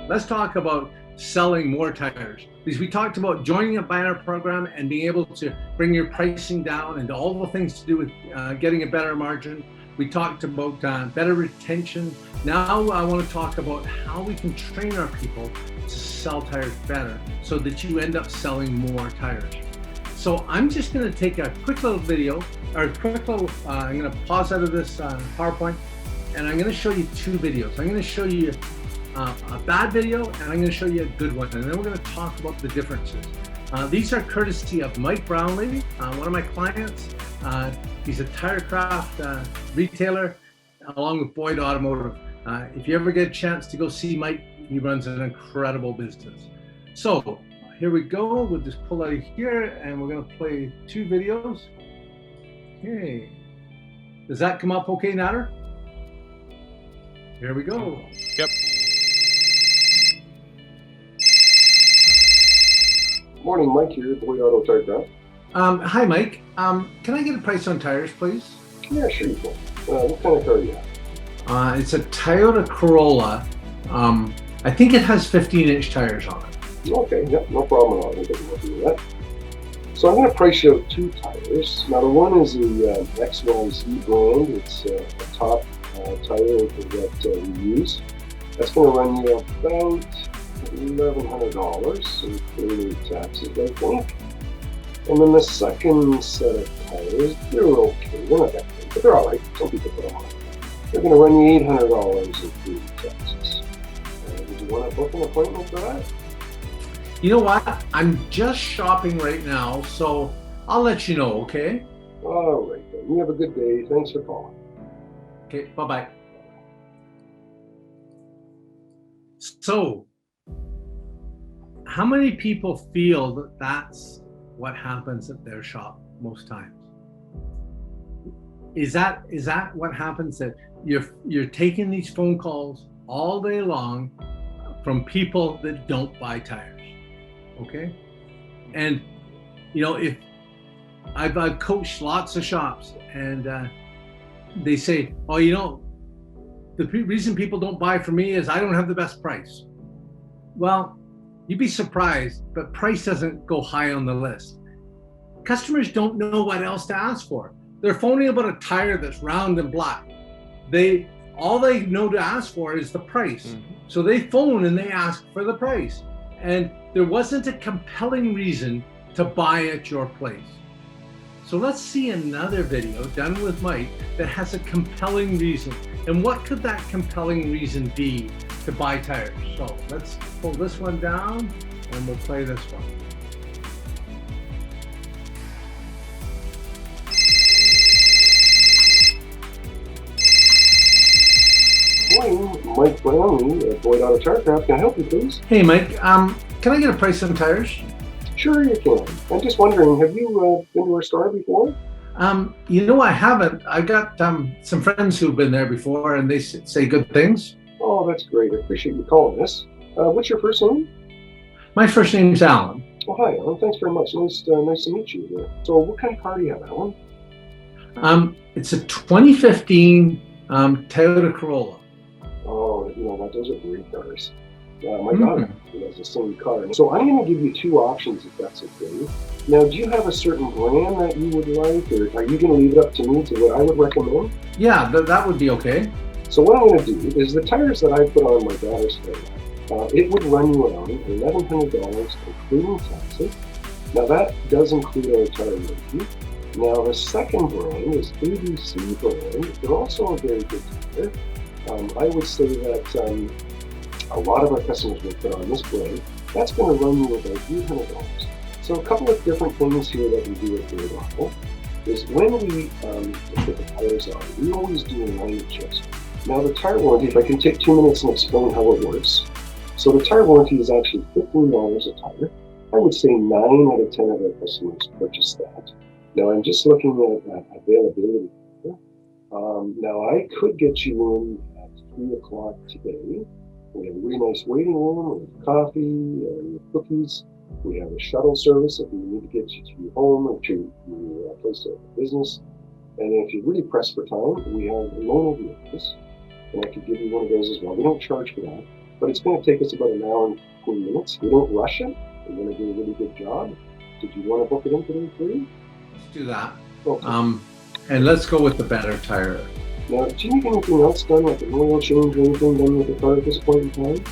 let's talk about selling more tires. Because we talked about joining a banner program and being able to bring your pricing down and all the things to do with getting a better margin. We talked about better retention. Now I want to talk about how we can train our people to sell tires better so that you end up selling more tires. So I'm just going to take a quick little video, or a quick little, I'm going to pause out of this PowerPoint, and I'm going to show you two videos. I'm going to show you a bad video, and I'm going to show you a good one, and then we're going to talk about the differences. These are courtesy of Mike Brownlee, one of my clients. He's a Tirecraft retailer, along with Boyd Automotive. If you ever get a chance to go see Mike, he runs an incredible business. So here we go. We'll just pull out of here, and we're going to play two videos. Okay. Does that come up okay, Natter? Here we go. Yep. Morning, Mike here at Boyd Auto Tirecraft. Hi, Mike. Can I get a price on tires, please? Yeah, sure you can. What kind of car do you have? It's a Toyota Corolla. I think it has 15-inch tires on it. Okay, yeah, no problem at all. I think I can help you with that. So I'm going to price you out two tires. Now the one is the XYZ brand. It's a top tire that we use. That's going to run you about $1,100, including taxes, I think. And then the second set of tires, they're okay. They're not that good, but they're all right. Some people put them on. They're going to run you $800, including taxes. Would you want to book an appointment for that? You know what? I'm just shopping right now, so I'll let you know, okay? All right, then. You have a good day. Thanks for calling. Okay, bye-bye. So, how many people feel that that's what happens at their shop most times? Is that what happens, that you're taking these phone calls all day long from people that don't buy tires? Okay, and you know, if I've coached lots of shops, and they say, oh, you know, the reason people don't buy from me is I don't have the best price. Well, you'd be surprised, but price doesn't go high on the list. Customers don't know what else to ask for. They're phoning about a tire that's round and black. All they know to ask for is the price. Mm-hmm. So they phone and they ask for the price. And there wasn't a compelling reason to buy at your place. So let's see another video done with Mike that has a compelling reason. And what could that compelling reason be to buy tires? So let's pull this one down and we'll play this one. Morning, Mike Brownlee at Boyd Auto Tirecraft. Can I help you, please? Hey, Mike. Can I get a price on tires? Sure you can. I'm just wondering, have you been to our store before? You know, I haven't. I've got some friends who've been there before, and they say good things. Oh, that's great. I appreciate you calling us. What's your first name? My first name's Alan. Oh, hi, Alan. Thanks very much. Nice to meet you here. So what kind of car do you have, Alan? It's a 2015 Toyota Corolla. Oh, you know what? Those are great cars. My daughter has the same car. So I'm going to give you two options, if that's okay. Now, do you have a certain brand that you would like, or are you going to leave it up to me to what I would recommend? Yeah, that would be okay. So what I'm going to do is the tires that I put on my daughter's car, it would run you around $1,100, including taxes. Now, that does include our tire warranty. Now, the second brand is ABC brand. They're also a very good tire. I would say that a lot of our customers will put on this brand. That's going to run you about $800. So a couple of different things here that we do at Boyd Auto is when we put the tires on, we always do a line adjustment. Now the tire warranty, if I can take 2 minutes and explain how it works. So the tire warranty is actually $15 a tire. I would say 9 out of 10 of our customers purchase that. Now I'm just looking at availability here. Now I could get you in at 3 o'clock today. We have a really nice waiting room, we have coffee, we have cookies, we have a shuttle service if we need to get you to your home or to your place of business. And if you're really pressed for time, we have a loan over the office, and I could give you one of those as well. We don't charge for that. but it's going to take us about an hour and 15 minutes. We don't rush it. We're going to do a really good job. Did you want to book it in today for you? Let's do that. Okay. And let's go with the better tire. Now, do you need anything else done, like an oil change or anything done with the car at this point in time?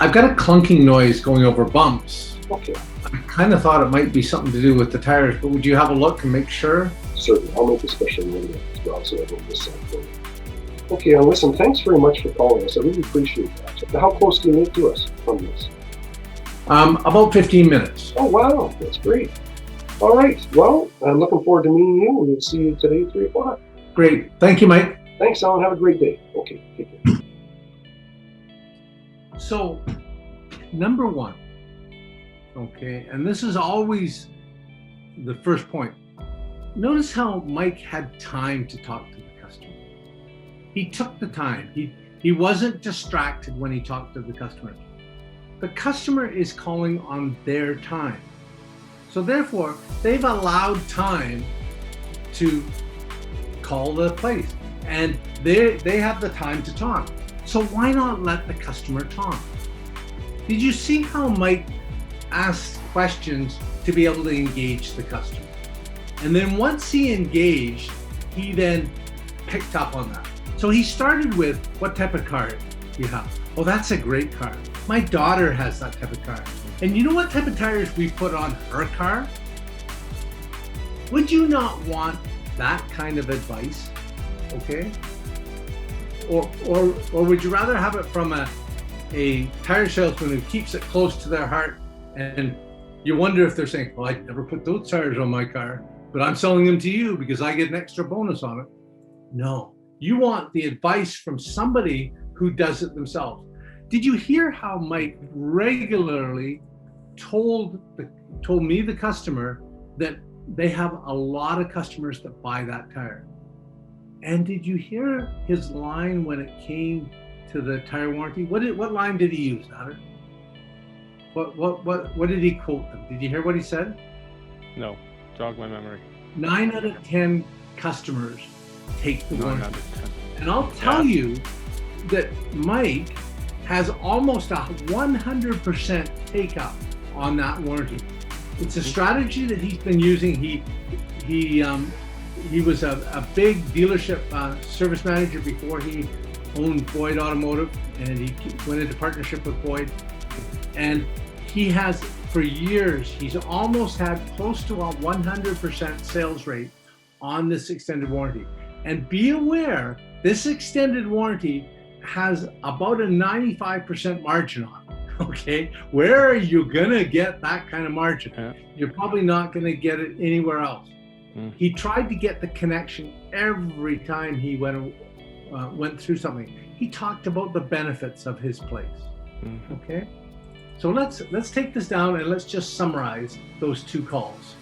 I've got a clunking noise going over bumps. Okay. I kind of thought it might be something to do with the tires, but would you have a look and make sure? Certainly. I'll make a special note of it as well, so I don't miss something. Okay, listen, thanks very much for calling us. I really appreciate that. How close do you live to us from this? About 15 minutes. Oh, wow. That's great. All right. Well, I'm looking forward to meeting you. We'll see you today at 3 o'clock. Great. Thank you, Mike. Thanks, Alan. Have a great day. Okay, take care. So, number one, okay, and this is always the first point. Notice how Mike had time to talk to the customer. He took the time. He wasn't distracted when he talked to the customer. The customer is calling on their time. So therefore, they've allowed time to call the place, and they have the time to talk. So why not let the customer talk? Did you see how Mike asked questions to be able to engage the customer? And then once he engaged, he then picked up on that. So he started with, what type of car do you have? Oh, that's a great car. My daughter has that type of car. And you know what type of tires we put on her car? Would you not want that kind of advice? Okay? Or would you rather have it from a tire salesman who keeps it close to their heart, and you wonder if they're saying, well, I'd never put those tires on my car, but I'm selling them to you because I get an extra bonus on it? No, you want the advice from somebody who does it themselves. Did you hear how Mike regularly told me, the customer, that they have a lot of customers that buy that tire? And did you hear his line when it came to the tire warranty? What line did he use, Nader? What did he quote them? Did you hear what he said? No, jog my memory. 9 out of 10 customers take the warranty. 9 out of 10. And I'll tell you that Mike has almost a 100% take up on that warranty. It's a strategy that he's been using. He was a big dealership service manager before he owned Boyd Automotive, and he went into partnership with Boyd. And he has, for years, he's almost had close to a 100% sales rate on this extended warranty. And be aware, this extended warranty has about a 95% margin on it, okay? Where are you gonna get that kind of margin? Yeah. You're probably not gonna get it anywhere else. Mm. He tried to get the connection every time he went through something. He talked about the benefits of his place, okay? So let's take this down and let's just summarize those 2 calls.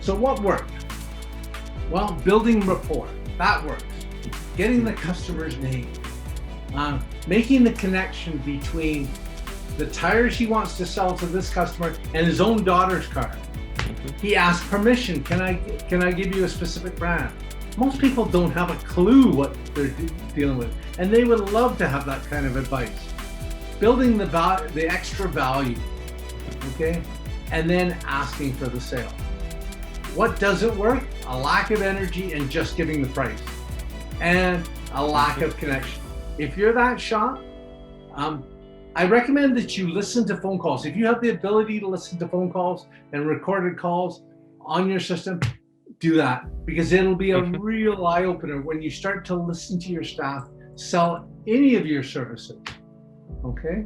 So what worked? Well, building rapport, that works. Getting the customer's name, making the connection between the tires he wants to sell to this customer and his own daughter's car. He asked permission, can I give you a specific brand? Most people don't have a clue what they're dealing with, and they would love to have that kind of advice. Building the extra value, okay? And then asking for the sale. What doesn't work? A lack of energy and just giving the price, and a lack of connection. If you're that shop, I recommend that you listen to phone calls. If you have the ability to listen to phone calls and recorded calls on your system, do that, because it'll be a real eye-opener when you start to listen to your staff sell any of your services, okay?